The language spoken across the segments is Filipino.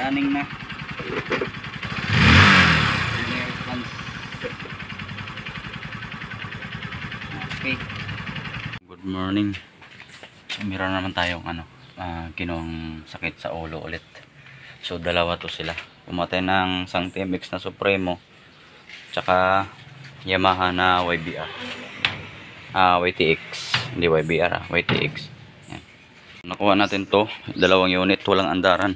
running na. Okay. Good morning. So meron naman tayong kinuhang sakit sa ulo ulit. So dalawa to sila. Pumatay ng isang TMX na Supremo tsaka Yamaha na YBR. YTX, hindi YBR, YTX. Yan. Nakuha natin to, dalawang unit, walang andaran.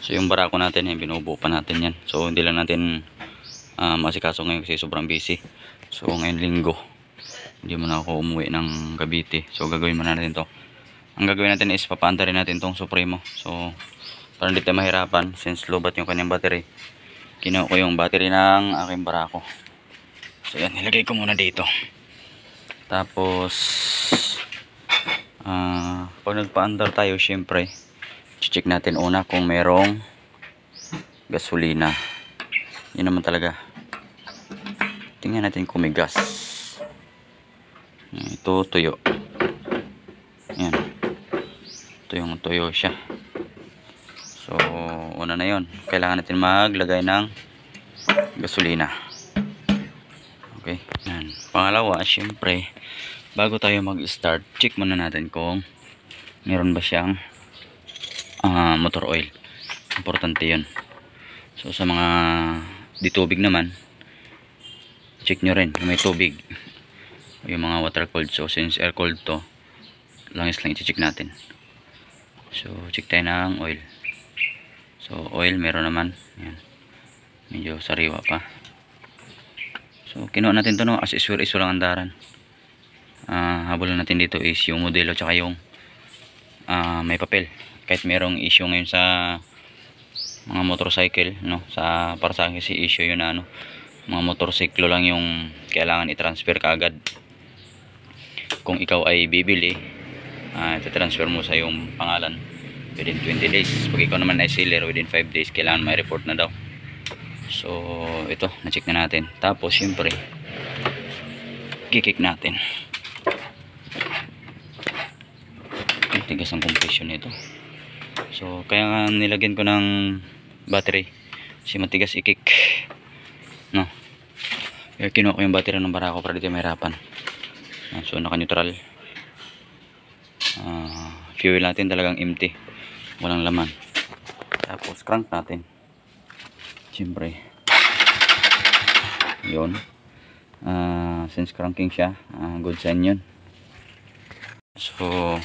So yung barako natin, binubuo pa natin yan. So hindi lang natin masikaso ngayon kasi sobrang busy. So ngayon linggo, hindi mo na ako umuwi ng Cavite. So gagawin muna natin to. Ang gagawin natin is papaanda rin natin tong Supremo. So para hindi tayo mahirapan, since lobat yung kanyang battery, kinuha ko yung battery ng aking barako. So yan, nilagay ko muna dito. Tapos pag nagpaandar tayo, syempre check natin una kung merong gasolina. Yun naman talaga. Tingnan natin kung may gas. Ito tuyo. Yan. Ito yung tuyo siya. So una na yun, kailangan natin maglagay ng gasolina. Okay. Yan. Pangalawa, syempre bago tayo mag-start, check muna natin kung meron ba siyang motor oil. Importante yun. So sa mga di tubig naman, check nyo rin kung may tubig o yung mga water cooled. So since air cooled to, langis lang i-check natin. So check tayo ng oil. So oil meron naman. Yan. Medyo sariwa pa. So kinuha natin to, no, as is lang andaran. Habol natin dito is yung modelo tsaka yung may papel. Kahit merong issue ngayon sa mga motorcycle, no, para sa akin si issue yun na mga motorsiklo lang yung kailangan i-transfer kaagad. Kung ikaw ay bibili, ito-transfer mo sa yung pangalan within 20 days. Pag ikaw naman ay seller, within 5 days kailangan may report na daw. So ito, na-check na natin. Tapos syempre kikik natin. Tigas ang compression nito. So kaya nga nilagyan ko ng battery kasi matigas i-kick, no. Kaya kinuha ko yung battery ng barako para dito mahirapan. So naka neutral. Fuel natin talagang empty, walang laman. Tapos crank natin, siyempre yun. Since cranking siya, good sign yun. So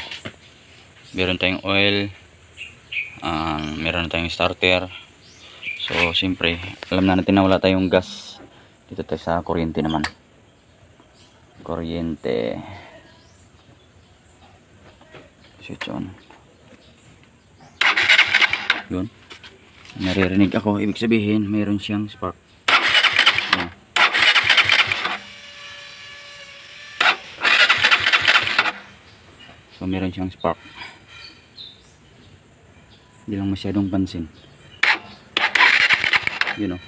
meron tayong oil, meron tayong starter. So siyempre alam na natin na wala tayong gas. Dito tayo sa kuryente naman. Kuryente, switch on. Yun, naririnig ako, ibig sabihin meron siyang spark. So meron siyang spark. Hindi lang masyadong pansin. Yun o,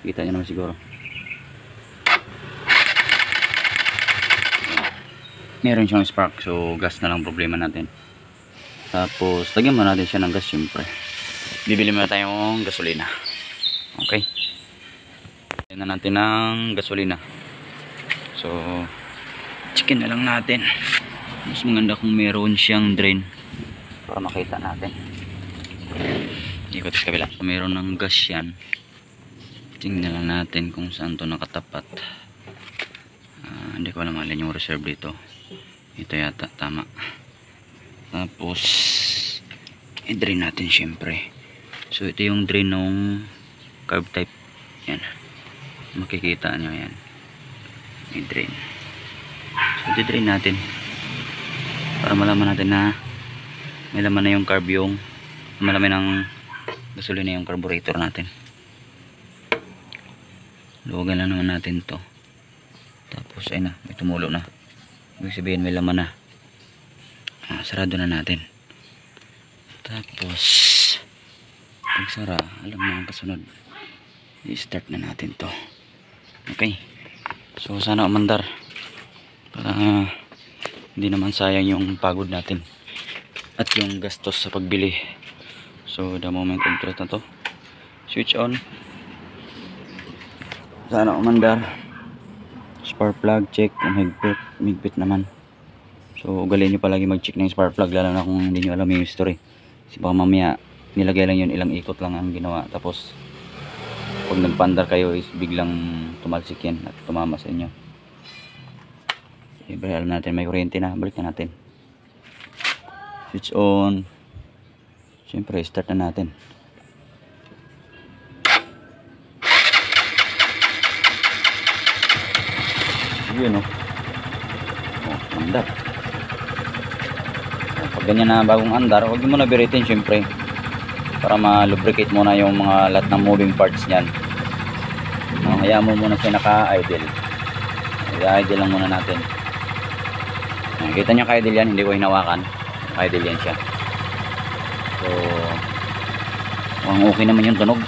kita nyo naman siguro. Meron siyang spark, so gas na lang problema natin. Tapos lagyan mo natin siya ng gas. Siyempre bibili muna tayong gasolina. Okay, lagyan na natin ng gasolina. So checkin na lang natin. Mas maganda kung meron siyang drain para makita natin. Ikot sa kabila. So meron ng gas yan. Tingnan lang natin kung saan to nakatapat. Hindi ko alam alin yung reserve dito. Ito yata, tama. Tapos i-drain natin syempre. So ito yung drain ng carb type. Yan, makikita nyo yan, i-drain. So i-drain natin para malaman natin na may laman na yung carb, yung malaman ng gasolina yung carburetor natin. Luwagan lang naman natin to. Tapos ay na, may tumulo na. Ibig sabihin may laman na. Sarado na natin. Tapos pag sara, alam na ang kasunod, i-start na natin to. Okay, so sana umandar para hindi naman sayang yung pagod natin at yung gastos sa pagbili. So the moment compress na to, switch on. Sana umandar. Spark plug check, higpit naman. So ugalin nyo palagi mag check ng spark plug, lalo na kung hindi nyo alam yung history. Kasi baka mamaya nilagay lang yun, ilang ikot lang ang ginawa, tapos pag nagpandar kayo is biglang tumalsik yan at tumama sa inyo. Siyempre alam natin may kuryente na, balik na natin. Switch on. Siyempre start na natin. Yun andar. Pag ganyan na bagong andar, huwag mo na biritin siyempre, para ma-lubricate muna yung mga lahat ng moving parts niyan. Hayaan mo muna siya naka-idle. I-idle lang muna natin. Kita nyo ka-idle yan, hindi ko hinawakan. Idle yan siya. So okay naman yung tunog.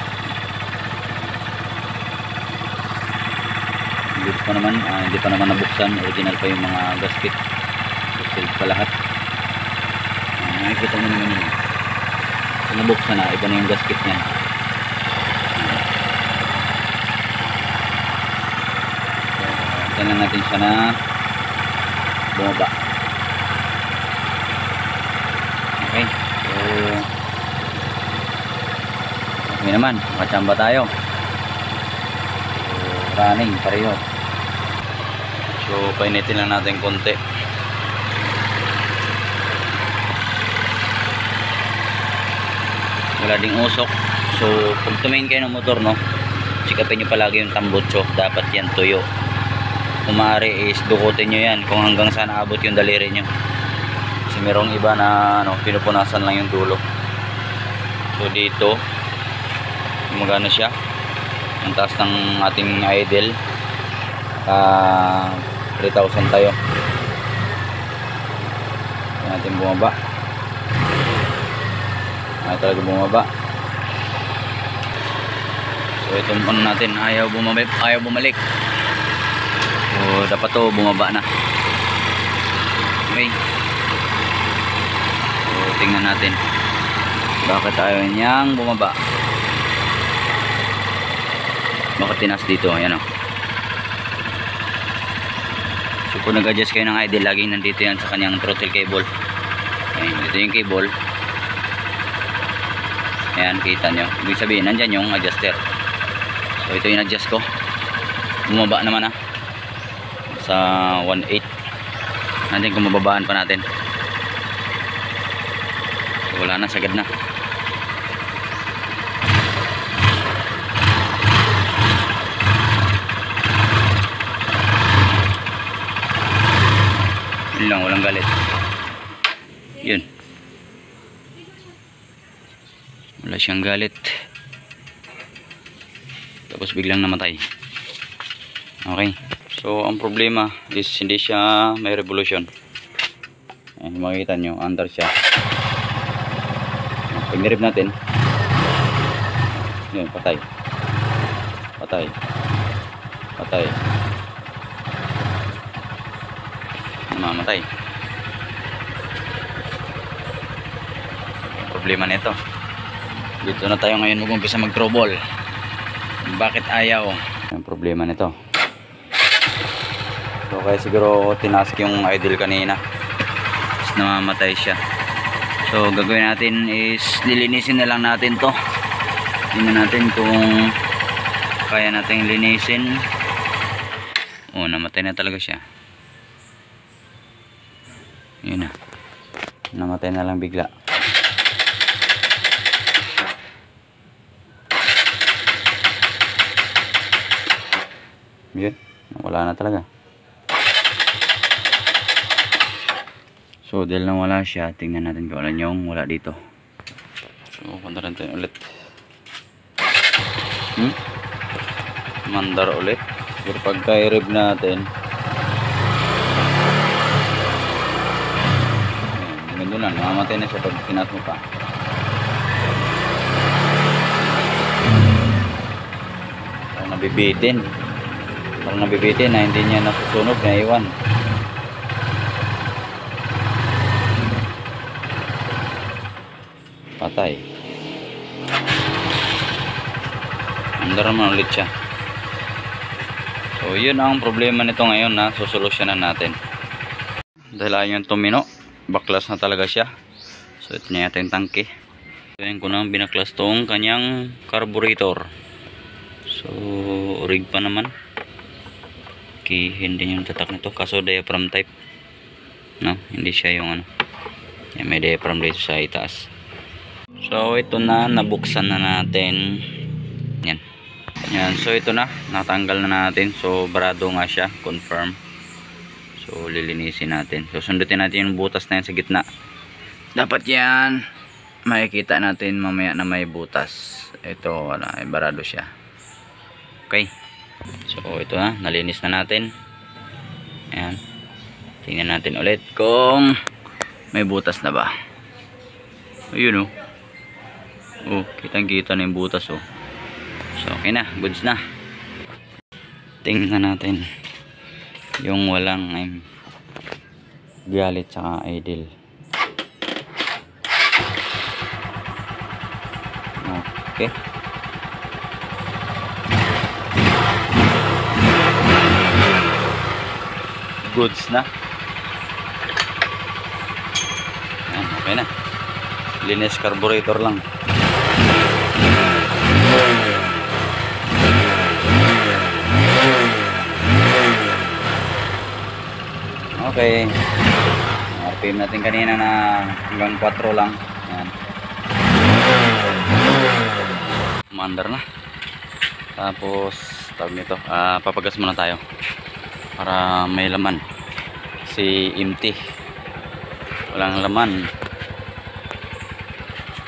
Good pa naman, hindi pa naman nabuksan. Original pa yung mga gasket. Gasket pa lahat. Nakikita mo naman yun. So nabuksan na, iba na yung gasket niya. So lang natin siya na bumaba. Okay, so okay naman, makachamba tayo. So running pareho. So painitin lang natin konti. Wala ding usok. So pag tumingin kayo ng motor, no, sikapin nyo palagi yung tambutso. Dapat yan tuyo. Kung maaari is dukutin nyo yan kung hanggang saan aabot yung daliri nyo. Kasi merong iba na pinupunasan lang yung dulo. So dito gumagana siya. Ang taas ng ating idle, 3,000 tayo. Kaya natin bumaba. Ay talaga bumaba. So itong ano natin, ayaw bumalik. So dapat to bumaba na. Okay. So tingnan natin bakit ayaw niyang bumaba. Bakit tinas dito? Ayan o. So kung nag-adjust kayo ng idle, laging nandito yan sa kanyang throttle cable. Ayan, ito yung cable. Ayan, kita nyo. Ibig sabihin, nandyan yung adjuster. So ito yung adjust ko. Bumaba naman sa 1.8. Nandyan kung mababaan pa natin. So wala na, sagad na. Yun lang, walang galit. Yun. Wala siyang galit. Tapos biglang namatay. Okay. So ang problema is hindi siya may revolution. Ayan, makikita nyo, under siya. Pag nirib natin, yun, patay. Patay. Patay. Namamatay. Problema nito. Dito na tayo ngayon mag-umpisa mag-trouble. Bakit ayaw? Ang problema nito. So kaya siguro tinask yung idle kanina. Tapos namamatay siya. So gagawin natin is lilinisin na lang natin to. Tingnan natin kung kaya natin linisin. Oh, namatay na talaga siya. Yun na. Namatay na lang bigla. Yun. Wala na talaga. So dahil nang wala siya, tingnan natin kung alam yung wala dito. So punta natin ulit. Mandar ulit. Pero pagka i-rev natin, ganun lang, namamatay na siya pag tinas mo pa. Parang nabibitin. Parang nabibitin na hindi niya nasusunog, na iwan. Patay. Andar naman ulit siya. So yun ang problema nito ngayon na susolusyonan natin. Dahil ayaw yung tumino, baklas na talaga siya. So ito na yata yung tangke. Ngayon ko na binaklas tong kanyang carburetor. So rig pa naman. Okay, hindi yung tatak nito, kaso diaphragm type. No, hindi siya yung ano. Yan, may diaphragm dito sa itaas. So ito na, nabuksan na natin. Yan. Yan, so ito na, natanggal na natin. So barado nga siya, confirm. So lilinisin natin. So sundutin natin yung butas na yan sa gitna. Dapat yan makikita natin mamaya na may butas. Ito wala, ay barado siya. Okay. So ito na, nalinis na natin. Ayan. Tingnan natin ulit kung may butas na ba. Ayun oh. Oh, kitang kita na yung butas oh. So okay na, goods na. Tingnan natin yung walang galit saka idle. Okay. Goods na. Ayan, okay na. Linis carburetor lang. Okay. RPM natin kanina na hanggang 4 lang. Ayan. Mandar na. Tapos tawag nito, papagas muna tayo para may laman. Si empty, walang laman.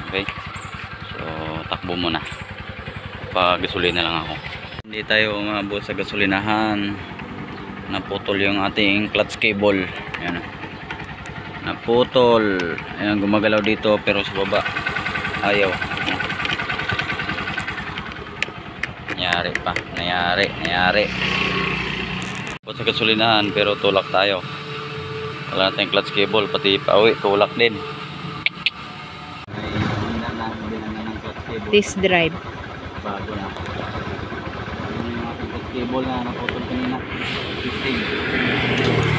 Okay, so takbo muna, pa gasolina lang ako. Hindi tayo umabot sa gasolinahan. Naputol yung ating clutch cable. Ayan, naputol. Ayan, gumagalaw dito pero sa baba ayaw. Nangyari. Sa gasolinahan pero tulak tayo. Wala tayong clutch cable, pati pauwi tulak din. This drive. Bago na. Yung ating clutch cable na naputol kanina. 15.